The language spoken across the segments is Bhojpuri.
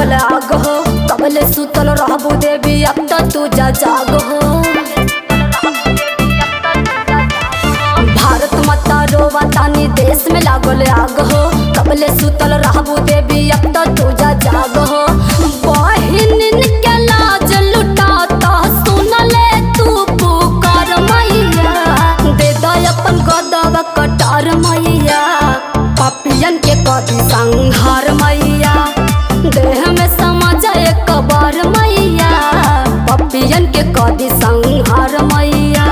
लागल आग हो, कबले सुतल रहबू देवी अब तो तू जा जाग हो। भारत माता रोवा तानी देश में लागल आग हो, कबले सुतल रहबू देवी अब तो तू जा जाग हो। बहिनिन के लाज लुटाता सुन ले तू पुकार मैया, दे दो अपन गदवा कटार मैया, पापियन के कदी संहार मैया, देह में समा जाए कबार मैया, पापियन के कदी संहार मैया।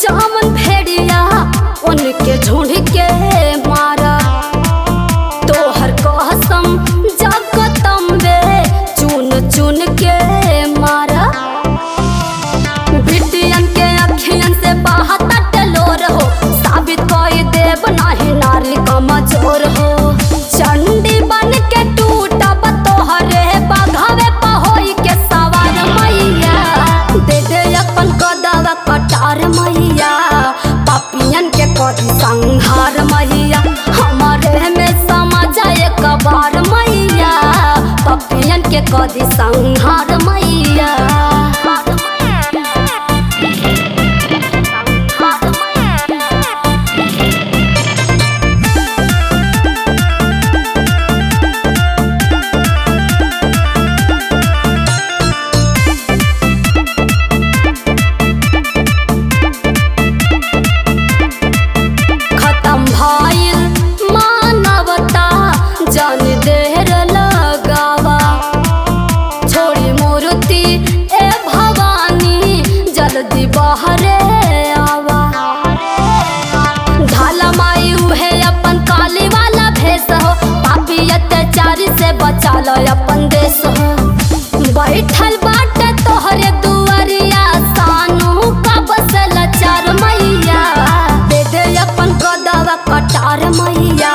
जामन भेड़िया उनके झुंड के मारा, तोहर कसम जगतम्बे चुन चुन के मारा। बिटियन के अखियन से बहता टलोर हो, साबित कोई देव नहीं नारी कमजोर हो। चंडी बन के टूटब तोहरे बघवे पहोई के सवार मैया, दे दे अपन गदवा कटार मैया, पापियन के कदी संहार मैया, हमारे में समा जाए कबार मैया, पापियन के कदी संहार मैया। जान देर लगावा छोड़ी मूर्ति ए भवानी, जल्दी बहरे आवा। ढाला माई उहे अपन काली वाला भेष हो, पापी अत्याचारी से बचा लो अपन देश हो। बैठल बाटे तोहरे दुआरिया सानू का बसल चार मैया, दे दे अपन गदवा कटार मैया,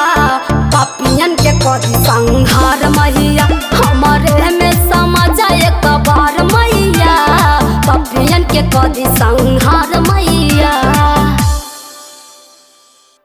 पापियन के कदी संहार मैया, हमारे में समा जाए कबार मैया, पापियन के कदी संहार